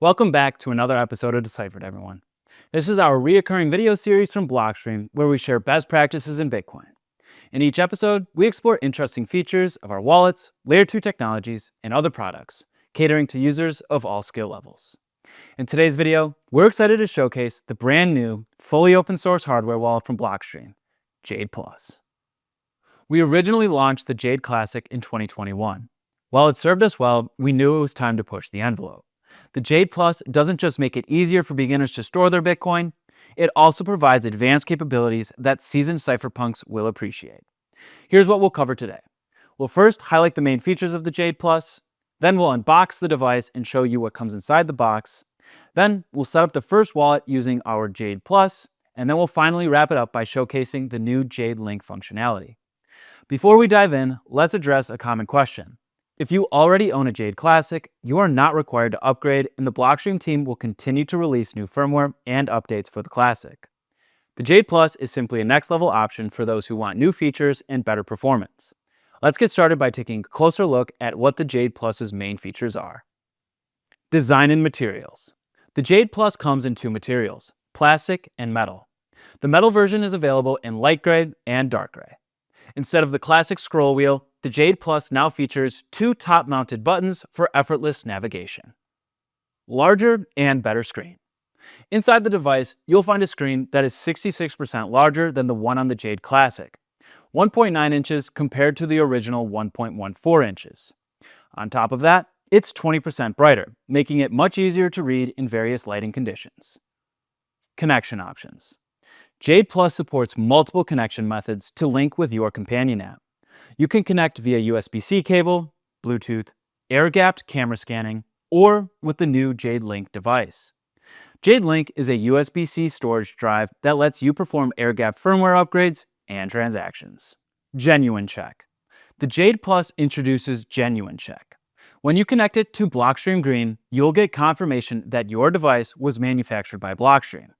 Welcome back to another episode of Deciphered, everyone. This is our reoccurring video series from Blockstream where we share best practices in Bitcoin. In each episode, we explore interesting features of our wallets, Layer 2 technologies, and other products, catering to users of all skill levels. In today's video, we're excited to showcase the brand new, fully open source hardware wallet from Blockstream, Jade Plus. We originally launched the Jade Classic in 2021. While it served us well, we knew it was time to push the envelope. The Jade Plus doesn't just make it easier for beginners to store their Bitcoin, it also provides advanced capabilities that seasoned cypherpunks will appreciate. Here's what we'll cover today. We'll first highlight the main features of the Jade Plus, then we'll unbox the device and show you what comes inside the box, then we'll set up the first wallet using our Jade Plus, and then we'll finally wrap it up by showcasing the new JadeLink functionality. Before we dive in, let's address a common question. If you already own a Jade Classic, you are not required to upgrade, and the Blockstream team will continue to release new firmware and updates for the Classic. The Jade Plus is simply a next-level option for those who want new features and better performance. Let's get started by taking a closer look at what the Jade Plus's main features are. Design and materials. The Jade Plus comes in two materials, plastic and metal. The metal version is available in light gray and dark gray. Instead of the classic scroll wheel, the Jade Plus now features two top-mounted buttons for effortless navigation. Larger and better screen. Inside the device, you'll find a screen that is 66% larger than the one on the Jade Classic, 1.9 inches compared to the original 1.14 inches. On top of that, it's 20% brighter, making it much easier to read in various lighting conditions. Connection options. Jade Plus supports multiple connection methods to link with your companion app. You can connect via USB-C cable, Bluetooth, air-gapped camera scanning, or with the new JadeLink device. JadeLink is a USB-C storage drive that lets you perform air-gapped firmware upgrades and transactions. Genuine Check. The Jade Plus introduces Genuine Check. When you connect it to Blockstream Green, you'll get confirmation that your device was manufactured by Blockstream.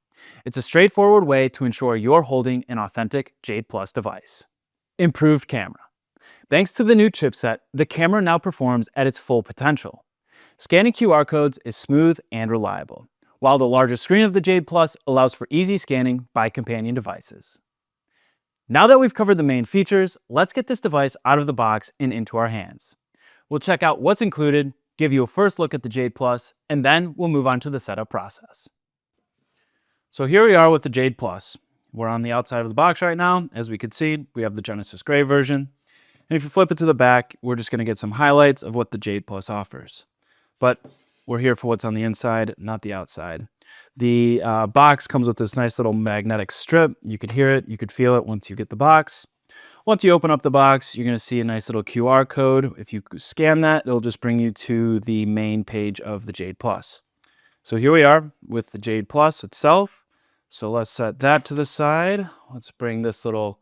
It's a straightforward way to ensure you're holding an authentic Jade Plus device. Improved camera. Thanks to the new chipset, the camera now performs at its full potential. Scanning QR codes is smooth and reliable, while the larger screen of the Jade Plus allows for easy scanning by companion devices. Now that we've covered the main features, let's get this device out of the box and into our hands. We'll check out what's included, give you a first look at the Jade Plus, and then we'll move on to the setup process. So here we are with the Jade Plus. We're on the outside of the box right now. As we can see, we have the Genesis Gray version. And if you flip it to the back, we're just going to get some highlights of what the Jade Plus offers. But we're here for what's on the inside, not the outside. The box comes with this nice little magnetic strip. You could hear it, you could feel it once you get the box. Once you open up the box, you're going to see a nice little QR code. If you scan that, it'll just bring you to the main page of the Jade Plus. So here we are with the Jade Plus itself. So let's set that to the side. Let's bring this little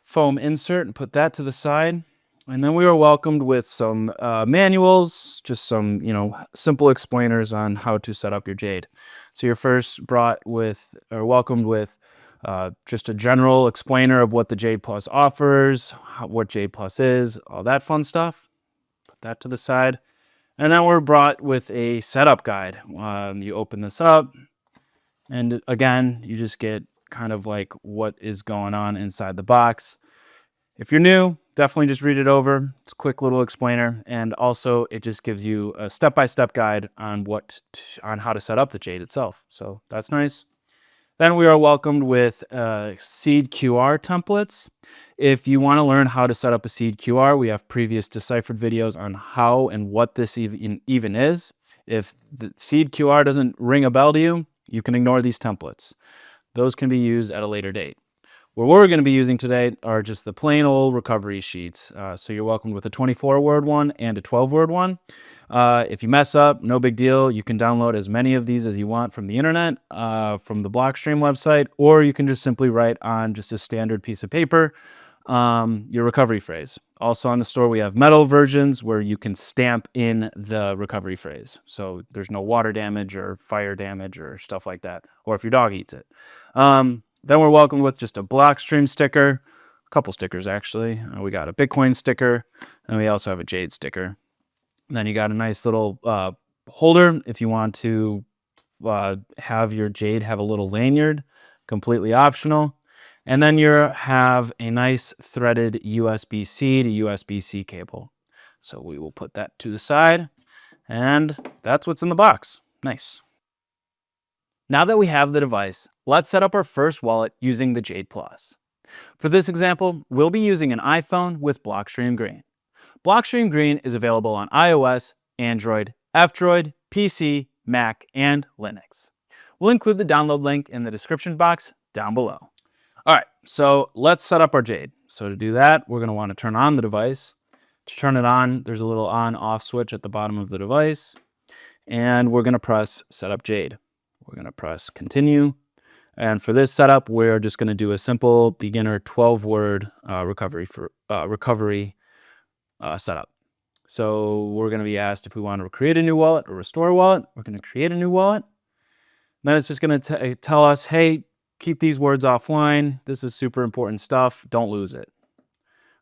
foam insert and put that to the side. And then we were welcomed with some manuals, just some, simple explainers on how to set up your Jade. So you're first welcomed with just a general explainer of what the Jade Plus offers, what Jade Plus is, all that fun stuff. Put that to the side. And then we're brought with a setup guide. You open this up, and again, you just get kind of like what is going on inside the box. If you're new, definitely just read it over. It's a quick little explainer, and also it just gives you a step-by-step guide on how to set up the Jade itself. So that's nice. Then we are welcomed with seed QR templates. If you want to learn how to set up a seed QR, we have previous deciphered videos on how and what this even is. If the seed QR doesn't ring a bell to you, you can ignore these templates. Those can be used at a later date. What we're going to be using today are just the plain old recovery sheets. So you're welcomed with a 24-word one and a 12-word one. If you mess up, no big deal. You can download as many of these as you want from the internet, from the Blockstream website, or you can just simply write on just a standard piece of paper your recovery phrase. Also on the store, we have metal versions where you can stamp in the recovery phrase. So there's no water damage or fire damage or stuff like that, or if your dog eats it. Then we're welcomed with just a Blockstream sticker, a couple stickers actually. We got a Bitcoin sticker, and we also have a Jade sticker. And then you got a nice little holder if you want to have your Jade have a little lanyard, completely optional. And then you have a nice threaded USB-C to USB-C cable. So we will put that to the side, and that's what's in the box. Nice. Now that we have the device, let's set up our first wallet using the Jade Plus. For this example, we'll be using an iPhone with Blockstream Green. Blockstream Green is available on iOS, Android, F-Droid, PC, Mac, and Linux. We'll include the download link in the description box down below. All right, so let's set up our Jade. So to do that, we're going to want to turn on the device. To turn it on, there's a little on-off switch at the bottom of the device, and we're going to press Setup Jade. We're going to press Continue, and for this setup, we're just going to do a simple beginner 12-word recovery setup. So we're going to be asked if we want to create a new wallet or restore a wallet. We're going to create a new wallet. Then it's just going to tell us, hey, keep these words offline. This is super important stuff. Don't lose it.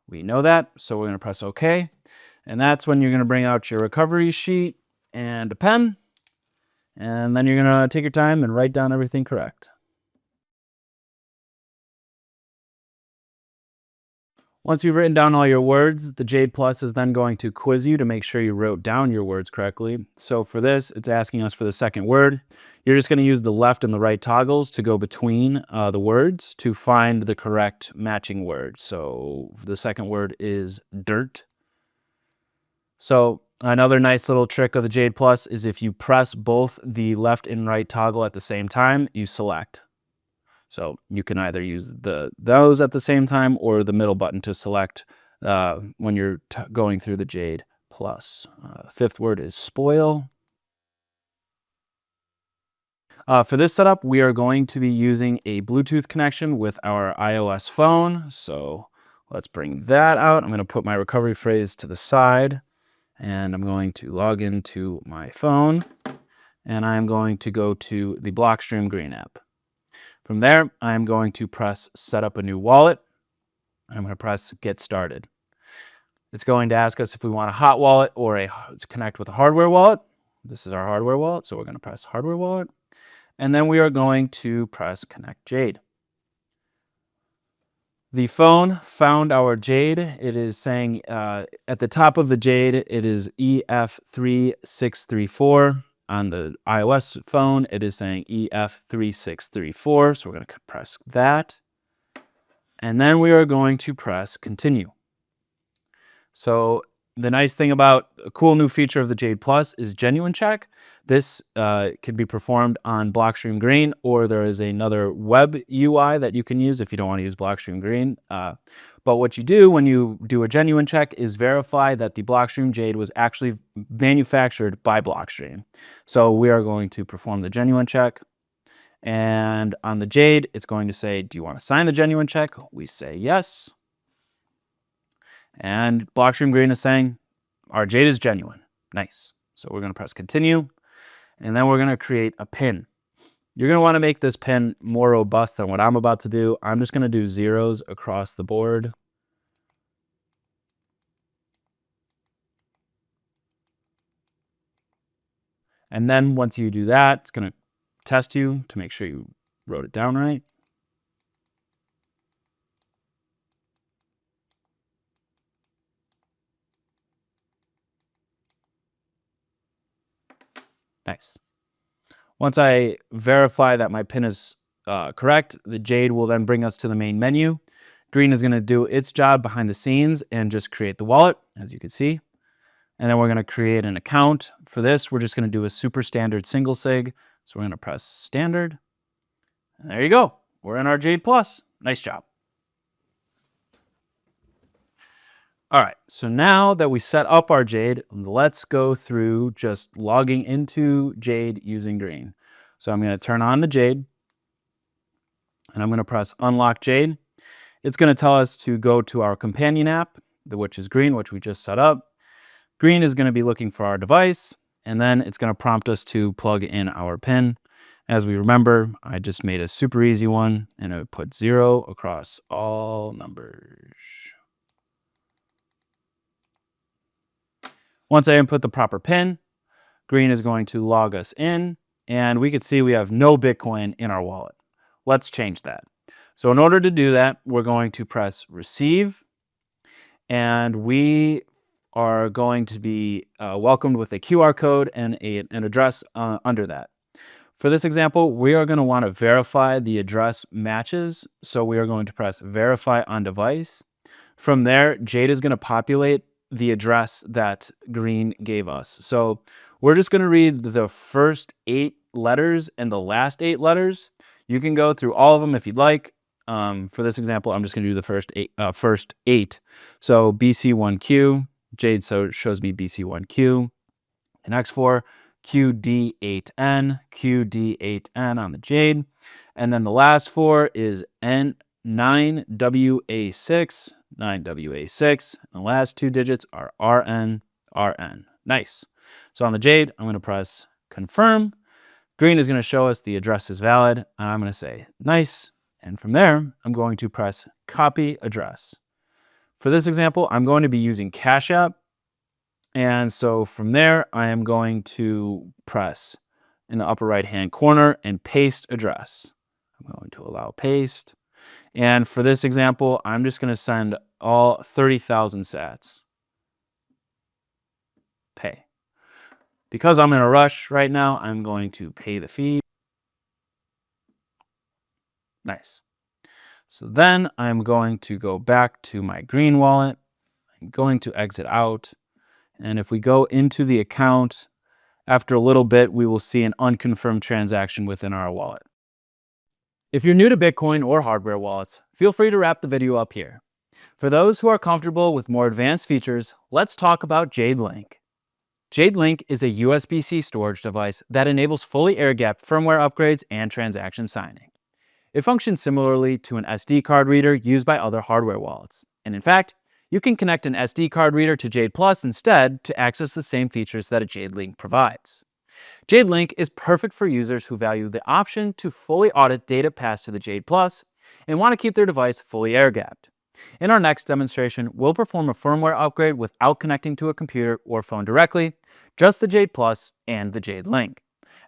We know that, so we're going to press OK. And that's when you're going to bring out your recovery sheet and a pen. And then you're going to take your time and write down everything correct. Once you've written down all your words, the Jade Plus is then going to quiz you to make sure you wrote down your words correctly. So for this, it's asking us for the second word. You're just going to use the left and the right toggles to go between the words to find the correct matching word. So the second word is dirt. So another nice little trick of the Jade Plus is if you press both the left and right toggle at the same time, you select. So you can either use those at the same time or the middle button to select when you're going through the Jade Plus. Fifth word is spoil. For this setup, we are going to be using a Bluetooth connection with our iOS phone. So let's bring that out. I'm going to put my recovery phrase to the side, and I'm going to log into my phone, and I'm going to go to the Blockstream Green app. From there, I'm going to press Set up a new wallet. I'm going to press Get started. It's going to ask us if we want a hot wallet or to connect with a hardware wallet. This is our hardware wallet, so we're going to press Hardware Wallet. And then we are going to press Connect Jade. The phone found our Jade. It is saying at the top of the Jade, it is EF3634. On the iOS phone, it is saying EF3634. So we're going to press that. And then we are going to press Continue. So the nice thing about a cool new feature of the Jade Plus is genuine check. This can be performed on Blockstream Green, or there is another web UI that you can use if you don't want to use Blockstream Green. But what you do when you do a genuine check is verify that the Blockstream Jade was actually manufactured by Blockstream. So we are going to perform the genuine check. And on the Jade, it's going to say, do you want to sign the genuine check? We say yes. And Blockstream Green is saying, our Jade is genuine. Nice. So we're going to press continue. And then we're going to create a pin. You're going to want to make this pin more robust than what I'm about to do. I'm just going to do zeros across the board. And then once you do that, it's going to test you to make sure you wrote it down right. Nice. Once I verify that my pin is correct, the Jade will then bring us to the main menu. Green is going to do its job behind the scenes and just create the wallet, as you can see. And then we're going to create an account. For this, we're just going to do a super standard single sig. So we're going to press standard. And there you go. We're in our Jade Plus. Nice job. All right, so now that we set up our Jade, let's go through just logging into Jade using Green. So I'm going to turn on the Jade, and I'm going to press Unlock Jade. It's going to tell us to go to our companion app, which is Green, which we just set up. Green is going to be looking for our device, and then it's going to prompt us to plug in our pin. As we remember, I just made a super easy one, and I put 0 across all numbers. Once I input the proper pin, Green is going to log us in, and we can see we have no Bitcoin in our wallet. Let's change that. So in order to do that, we're going to press receive, and we are going to be welcomed with a QR code and an address under that. For this example, we are going to want to verify the address matches. So we are going to press verify on device. From there, Jade is going to populate the address that Green gave us. So we're just going to read the first 8 letters and the last 8 letters. You can go through all of them if you'd like. For this example, I'm just going to do the first eight. So BC1Q, Jade shows me BC1Q. The next 4, QD8N, QD8N on the Jade. And then the last 4 is N9WA6, 9WA6. And the last 2 digits are RN, RN. Nice. So on the Jade, I'm going to press confirm. Green is going to show us the address is valid. And I'm going to say nice. And from there, I'm going to press copy address. For this example, I'm going to be using Cash App. And so from there, I am going to press in the upper right-hand corner and paste address. I'm going to allow paste. And for this example, I'm just going to send all 30,000 sats. Pay. Because I'm in a rush right now, I'm going to pay the fee. Nice. So then I'm going to go back to my Green wallet. I'm going to exit out. And if we go into the account, after a little bit, we will see an unconfirmed transaction within our wallet. If you're new to Bitcoin or hardware wallets, feel free to wrap the video up here. For those who are comfortable with more advanced features, let's talk about JadeLink. JadeLink is a USB-C storage device that enables fully air-gapped firmware upgrades and transaction signing. It functions similarly to an SD card reader used by other hardware wallets. And in fact, you can connect an SD card reader to Jade Plus instead to access the same features that a JadeLink provides. JadeLink is perfect for users who value the option to fully audit data passed to the Jade Plus and want to keep their device fully air-gapped. In our next demonstration, we'll perform a firmware upgrade without connecting to a computer or phone directly, just the Jade Plus and the JadeLink.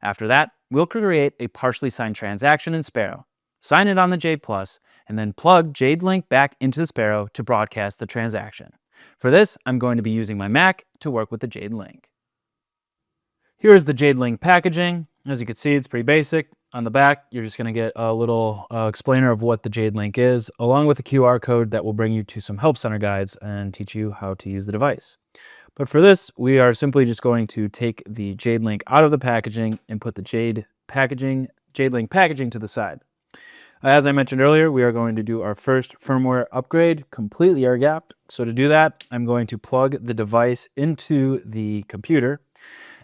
After that, we'll create a partially signed transaction in Sparrow, sign it on the Jade Plus, and then plug JadeLink back into the Sparrow to broadcast the transaction. For this, I'm going to be using my Mac to work with the JadeLink. Here is the JadeLink packaging. As you can see, it's pretty basic. On the back, you're just going to get a little explainer of what the JadeLink is, along with a QR code that will bring you to some help center guides and teach you how to use the device. But for this, we are simply just going to take the JadeLink out of the packaging and put the JadeLink packaging to the side. As I mentioned earlier, we are going to do our first firmware upgrade, completely air-gapped. So to do that, I'm going to plug the device into the computer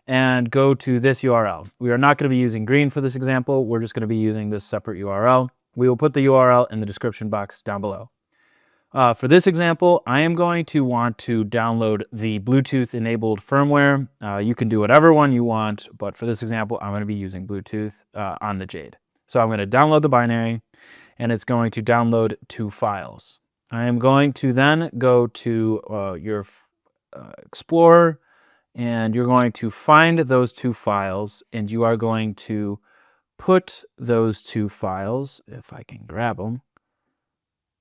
and go to this URL. We are not going to be using Green for this example. We're just going to be using this separate URL. We will put the URL in the description box down below. For this example, I am going to want to download the Bluetooth-enabled firmware. You can do whatever one you want, but for this example, I'm going to be using Bluetooth on the Jade. So I'm going to download the binary, and it's going to download 2 files. I am going to then go to your Explorer, and you're going to find those 2 files, and you are going to put those 2 files, if I can grab them,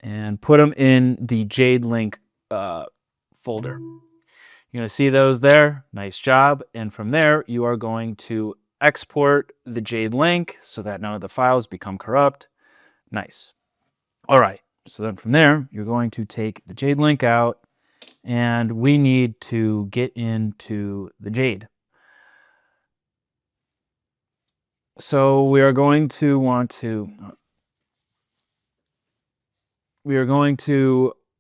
and put them in the JadeLink folder. You're going to see those there. Nice job. And from there, you are going to export the JadeLink so that none of the files become corrupt. Nice. All right. So then from there, you're going to take the JadeLink out, and we need to get into the Jade. So we are going to want to,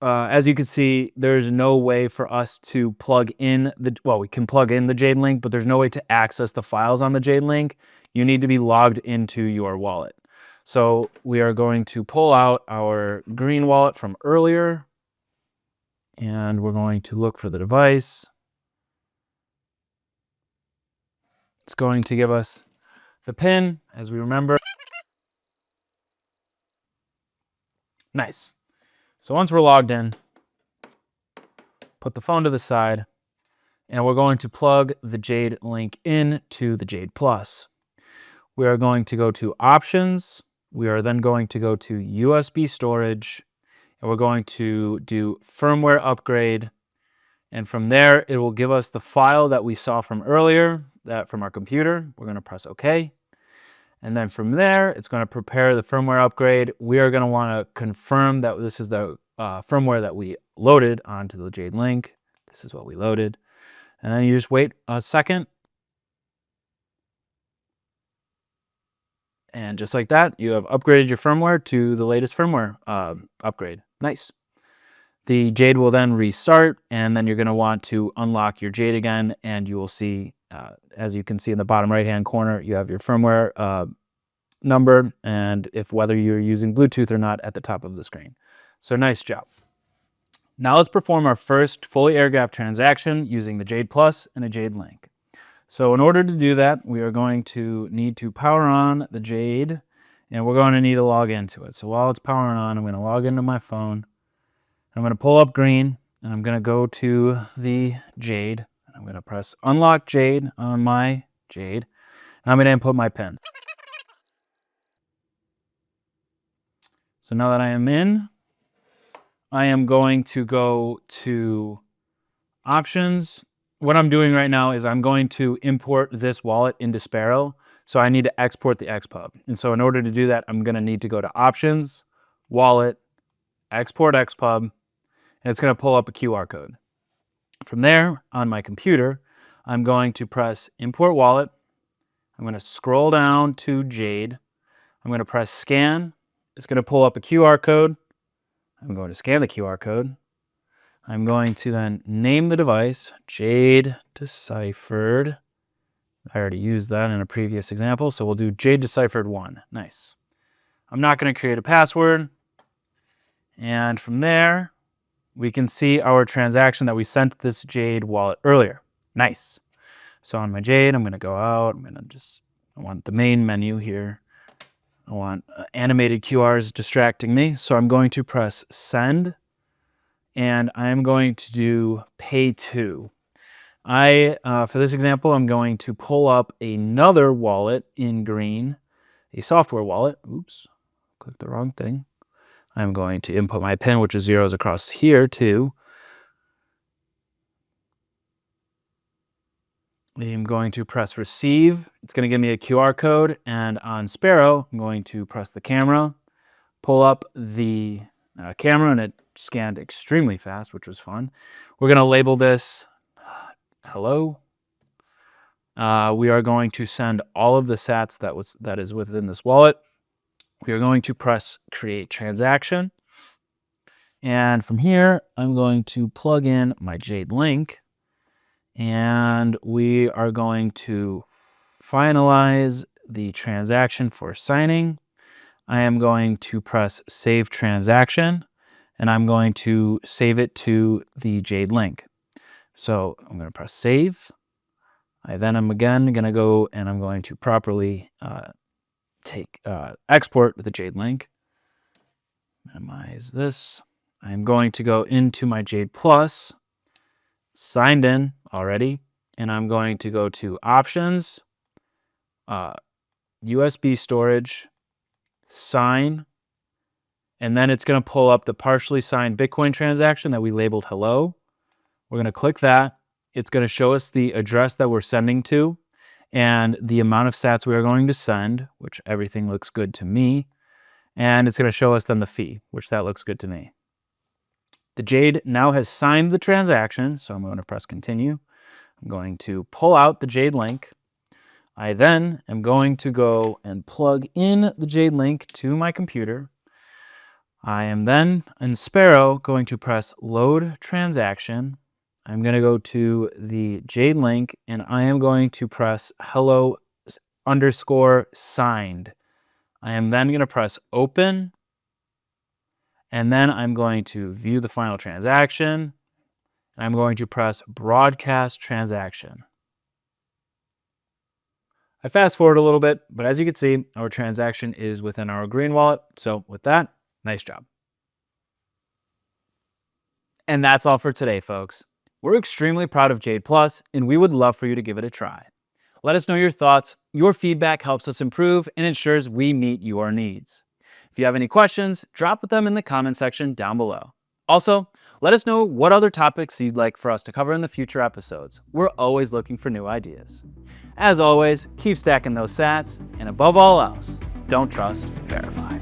as you can see, there's no way for us to plug in we can plug in the JadeLink, but there's no way to access the files on the JadeLink. You need to be logged into your wallet. So we are going to pull out our Green wallet from earlier, and we're going to look for the device. It's going to give us the PIN, as we remember. Nice. So once we're logged in, put the phone to the side, and we're going to plug the Jade link in to the Jade Plus. We are going to go to Options. We are then going to go to USB storage, and we're going to do firmware upgrade. And from there, it will give us the file that we saw from earlier, that from our computer. We're going to press OK. And then from there, it's going to prepare the firmware upgrade. We are going to want to confirm that this is the firmware that we loaded onto the Jade link. This is what we loaded. And then you just wait a second. And just like that, you have upgraded your firmware to the latest firmware upgrade. Nice. The Jade will then restart, and then you're going to want to unlock your Jade again, and you will see, as you can see in the bottom right-hand corner, you have your firmware number, and if whether you're using Bluetooth or not at the top of the screen. So nice job. Now let's perform our first fully air-gapped transaction using the Jade Plus and a JadeLink. So in order to do that, we are going to need to power on the Jade, and we're going to need to log into it. So while it's powering on, I'm going to log into my phone. I'm going to pull up green, and I'm going to go to the Jade. I'm going to press Unlock Jade on my Jade, and I'm going to input my PIN. So now that I am in, I am going to go to Options. What I'm doing right now is I'm going to import this wallet into Sparrow. So I need to export the XPub. And so in order to do that, I'm going to need to go to Options, Wallet, Export XPub, and it's going to pull up a QR code. From there, on my computer, I'm going to press Import Wallet. I'm going to scroll down to Jade. I'm going to press Scan. It's going to pull up a QR code. I'm going to scan the QR code. I'm going to then name the device Jade Deciphered. I already used that in a previous example, so we'll do Jade Deciphered 1. Nice. I'm not going to create a password. And from there, we can see our transaction that we sent this Jade wallet earlier. Nice. So on my Jade, I'm going to go out. I want the main menu here. I want animated QRs distracting me. So I'm going to press Send. And I'm going to do Pay To. For this example, I'm going to pull up another wallet in green, a software wallet. Oops, clicked the wrong thing. I'm going to input my PIN, which is zeros across here too. I'm going to press Receive. It's going to give me a QR code. And on Sparrow, I'm going to press the camera, pull up the camera, and it scanned extremely fast, which was fun. We're going to label this hello. We are going to send all of the sats that is within this wallet. We are going to press Create Transaction. And from here, I'm going to plug in my JadeLink. And we are going to finalize the transaction for signing. I am going to press Save Transaction, and I'm going to save it to the JadeLink. So I'm going to press Save. I then am again going to go and I'm going to properly export the JadeLink. Minimize this. I'm going to go into my Jade Plus, signed in already, and I'm going to go to Options, USB storage, sign, and then it's going to pull up the partially signed Bitcoin transaction that we labeled hello. We're going to click that. It's going to show us the address that we're sending to and the amount of sats we are going to send, which everything looks good to me. And it's going to show us then the fee, which that looks good to me. The Jade now has signed the transaction, so I'm going to press continue. I'm going to pull out the JadeLink. I then am going to go and plug in the JadeLink to my computer. I am then in Sparrow going to press load transaction. I'm going to go to the JadeLink and I am going to press hello _ signed. I am then going to press open. And then I'm going to view the final transaction. And I'm going to press broadcast transaction. I fast forward a little bit, but as you can see, our transaction is within our green wallet. So with that, nice job. And that's all for today, folks. We're extremely proud of Jade Plus, and we would love for you to give it a try. Let us know your thoughts. Your feedback helps us improve and ensures we meet your needs. If you have any questions, drop them in the comment section down below. Also, let us know what other topics you'd like for us to cover in the future episodes. We're always looking for new ideas. As always, keep stacking those sats, and above all else, don't trust, verify.